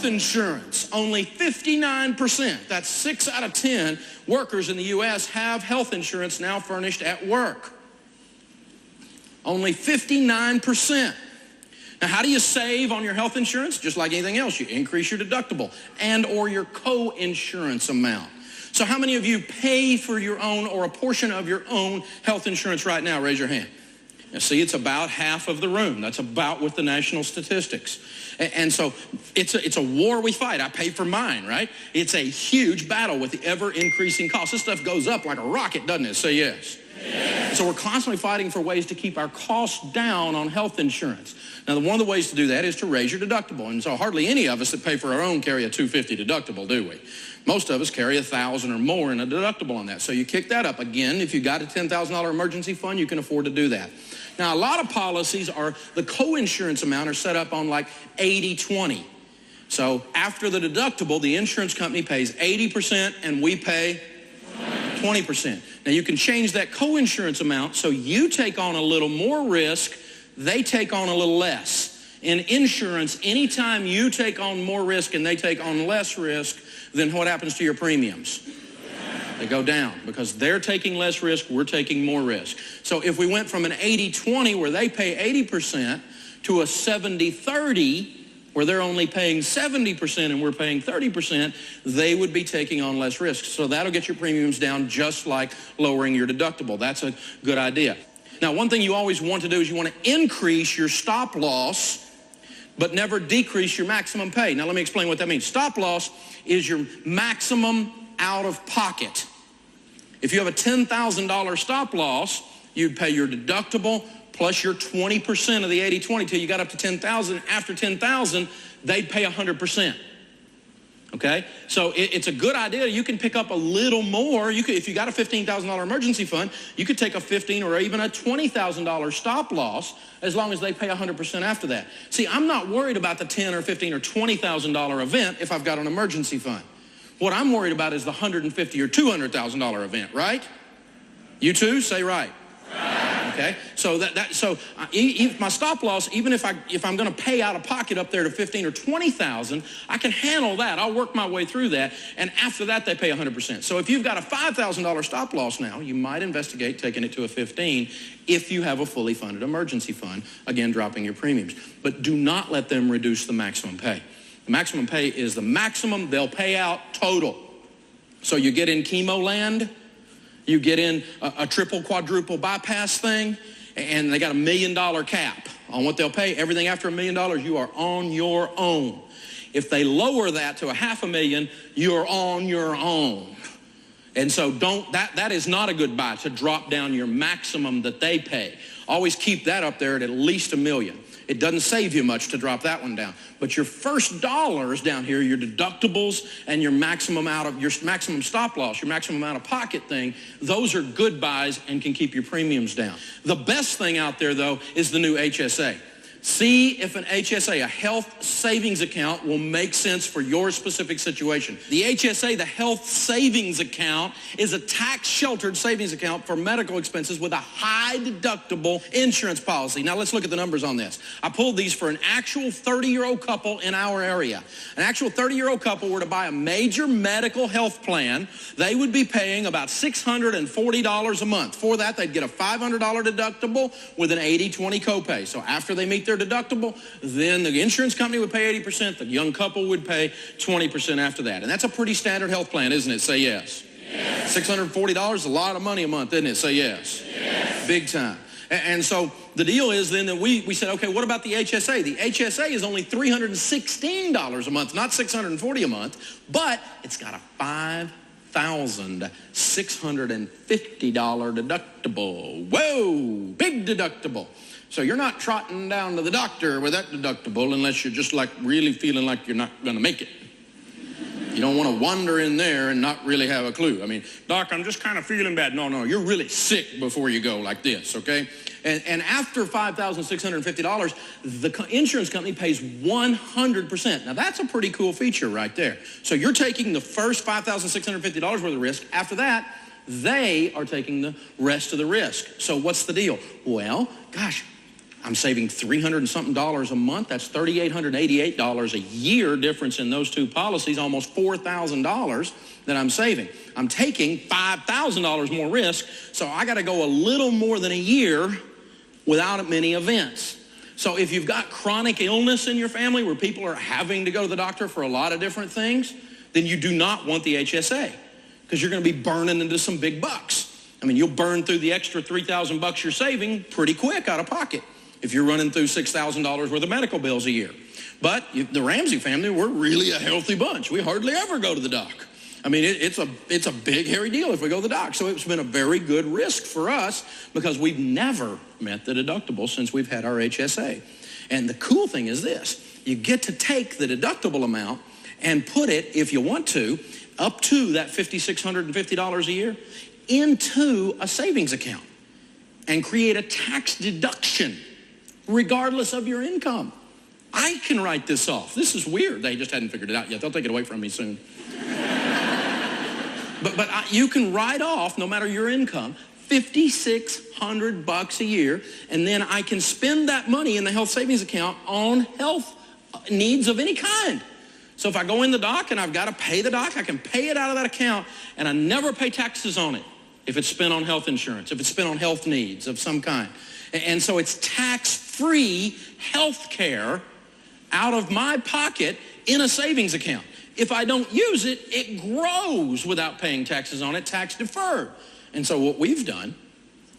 insurance, only 59%, that's 6 out of 10 workers in the U.S. have health insurance now furnished at work. Only 59%. Now, how do you save on your health insurance? Just like anything else, you increase your deductible and or your co-insurance amount. So how many of you pay for your own or a portion of your own health insurance right now? Raise your hand. Now, see, it's about half of the room. That's about with the national statistics. And so it's a war we fight. I pay for mine, right? It's a huge battle with the ever-increasing cost. This stuff goes up like a rocket, doesn't it? Say yes. Yes. So we're constantly fighting for ways to keep our costs down on health insurance. Now, one of the ways to do that is to raise your deductible. And so hardly any of us that pay for our own carry a $250 deductible, do we? Most of us carry $1,000 or more in a deductible on that. So you kick that up. Again, if you got a $10,000 emergency fund, you can afford to do that. Now, a lot of policies are, the co-insurance amount are set up on like 80-20. So after the deductible, the insurance company pays 80% and we pay 20%. Now, you can change that co-insurance amount so you take on a little more risk, they take on a little less. In insurance, anytime you take on more risk and they take on less risk, then what happens to your premiums? They go down because they're taking less risk, we're taking more risk. So if we went from an 80-20 where they pay 80% to a 70-30 where they're only paying 70% and we're paying 30%, they would be taking on less risk. So that'll get your premiums down just like lowering your deductible. That's a good idea. Now, one thing you always want to do is you want to increase your stop loss, but never decrease your maximum pay. Now, let me explain what that means. Stop loss is your maximum out of pocket. If you have a $10,000 stop loss, you'd pay your deductible plus your 20% of the 80-20 till you got up to $10,000. After $10,000, they'd pay 100%. Okay? So it's a good idea. You can pick up a little more. You could, if you got a $15,000 emergency fund, you could take a $15,000 or even a $20,000 stop loss as long as they pay 100% after that. See, I'm not worried about the $10,000 or $15,000 or $20,000 event if I've got an emergency fund. What I'm worried about is the $150,000 or $200,000 event, right? You too? Say right. Okay, so if my stop loss, even if I'm going to pay out of pocket up there to $15,000 or $20,000, I can handle that. I'll work my way through that, and after that they pay 100%. So if you've got a $5,000 stop loss now, you might investigate taking it to a $15,000 if you have a fully funded emergency fund. Again, dropping your premiums, but do not let them reduce the maximum pay. The maximum pay is the maximum they'll pay out total. So you get in chemo land. You get in a triple, quadruple bypass thing, and they got $1 million cap on what they'll pay. Everything after $1 million, you are on your own. If they lower that to $500,000, you're on your own. And so that is not a good buy to drop down your maximum that they pay. Always keep that up there at least $1 million. It doesn't save you much to drop that one down. But your first dollars down here, your deductibles and your maximum stop loss, your maximum out of pocket thing, those are good buys and can keep your premiums down. The best thing out there, though, is the new HSA. See if an HSA, a health savings account, will make sense for your specific situation. The HSA, the health savings account, is a tax-sheltered savings account for medical expenses with a high deductible insurance policy. Now let's look at the numbers on this. I pulled these for an actual 30-year-old couple in our area. An actual 30-year-old couple were to buy a major medical health plan. They would be paying about $640 a month. For that, they'd get a $500 deductible with an 80-20 copay. So after they meet their deductible, then the insurance company would pay 80%, the young couple would pay 20% after that. And that's a pretty standard health plan, isn't it? Say yes. Yes. $640 is a lot of money a month, isn't it? Say yes. Yes. Big time. And so the deal is then that we said, okay, what about the HSA? The HSA is only $316 a month, not $640 a month, but it's got a $5,650 deductible. Whoa, big deductible. So you're not trotting down to the doctor with that deductible unless you're just like really feeling like you're not going to make it. You don't want to wander in there and not really have a clue. I mean, doc, I'm just kind of feeling bad. No, you're really sick before you go like this, okay? And after $5,650, the insurance company pays 100%. Now, that's a pretty cool feature right there. So you're taking the first $5,650 worth of risk. After that, they are taking the rest of the risk. So what's the deal? Well, gosh, I'm saving $300 and something a month. That's $3,888 a year difference in those two policies, almost $4,000 that I'm saving. I'm taking $5,000 more risk, so I got to go a little more than a year without many events. So if you've got chronic illness in your family where people are having to go to the doctor for a lot of different things, then you do not want the HSA because you're going to be burning into some big bucks. I mean, you'll burn through the extra $3,000 you're saving pretty quick out of pocket if you're running through $6,000 worth of medical bills a year. But the Ramsey family, we're really a healthy bunch. We hardly ever go to the doc. I mean, it's a big, hairy deal if we go to the doc. So it's been a very good risk for us because we've never met the deductible since we've had our HSA. And the cool thing is this. You get to take the deductible amount and put it, if you want to, up to that $5,650 a year into a savings account and create a tax deduction regardless of your income. I can write this off. This is weird. They just hadn't figured it out yet. They'll take it away from me soon. But you can write off, no matter your income, $5,600 a year, and then I can spend that money in the health savings account on health needs of any kind. So if I go in the doc and I've got to pay the doc, I can pay it out of that account, and I never pay taxes on it if it's spent on health insurance, if it's spent on health needs of some kind. And so it's tax-free health care out of my pocket in a savings account. If I don't use it, it grows without paying taxes on it, tax deferred. And so what we've done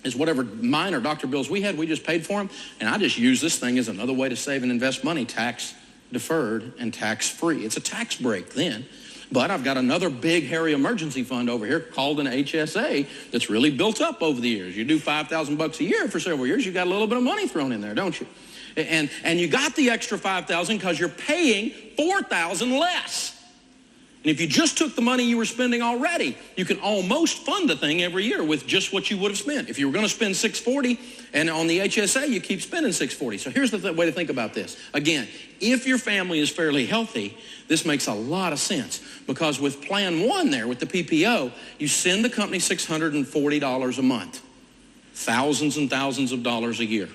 is whatever minor doctor bills we had, we just paid for them. And I just use this thing as another way to save and invest money, tax deferred and tax free. It's a tax break then. But I've got another big, hairy emergency fund over here called an HSA that's really built up over the years. You do $5,000 a year for several years, you got a little bit of money thrown in there, don't you? And you got the extra $5,000 because you're paying $4,000 less. And if you just took the money you were spending already, you can almost fund the thing every year with just what you would have spent. If you were going to spend $640 and on the HSA, you keep spending $640. So here's the way to think about this. Again, if your family is fairly healthy, this makes a lot of sense because with Plan 1 there, with the PPO, you send the company $640 a month, thousands and thousands of dollars a year.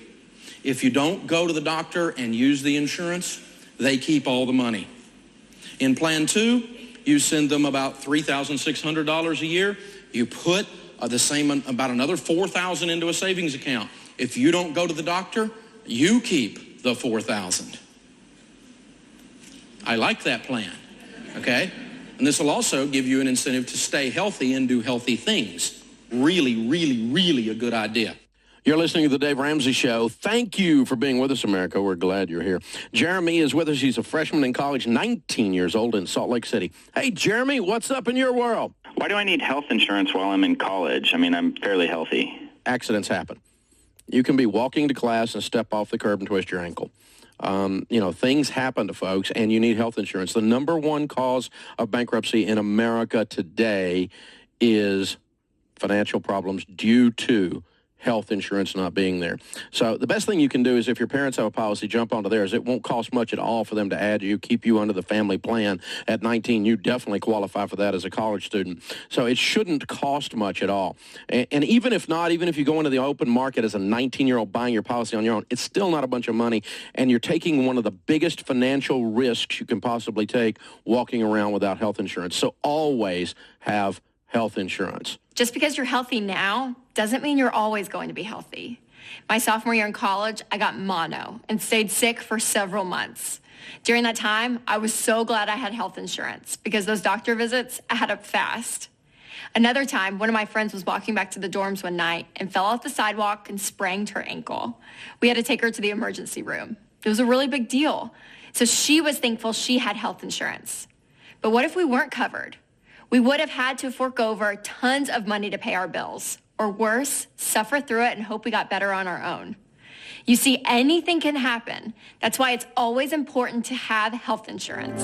If you don't go to the doctor and use the insurance, they keep all the money. In Plan 2, you send them about $3,600 a year. You put the same, about another $4,000 into a savings account. If you don't go to the doctor, you keep the $4,000. I like that plan, okay? And this will also give you an incentive to stay healthy and do healthy things. Really, really, really a good idea. You're listening to The Dave Ramsey Show. Thank you for being with us, America. We're glad you're here. Jeremy is with us. He's a freshman in college, 19 years old in Salt Lake City. Hey, Jeremy, what's up in your world? Why do I need health insurance while I'm in college? I mean, I'm fairly healthy. Accidents happen. You can be walking to class and step off the curb and twist your ankle. Things happen to folks, and you need health insurance. The number one cause of bankruptcy in America today is financial problems due to health insurance not being there. So the best thing you can do is if your parents have a policy, jump onto theirs. It won't cost much at all for them to add you, keep you under the family plan. At 19, you definitely qualify for that as a college student. So it shouldn't cost much at all. And even if not, even if you go into the open market as a 19-year-old buying your policy on your own, it's still not a bunch of money. And you're taking one of the biggest financial risks you can possibly take walking around without health insurance. So always have health insurance. Just because you're healthy now doesn't mean you're always going to be healthy. My sophomore year in college, I got mono and stayed sick for several months. During that time, I was so glad I had health insurance because those doctor visits add up fast. Another time, one of my friends was walking back to the dorms one night and fell off the sidewalk and sprained her ankle. We had to take her to the emergency room. It was a really big deal. So she was thankful she had health insurance. But what if we weren't covered? We would have had to fork over tons of money to pay our bills, or worse, suffer through it and hope we got better on our own. You see, anything can happen. That's why it's always important to have health insurance.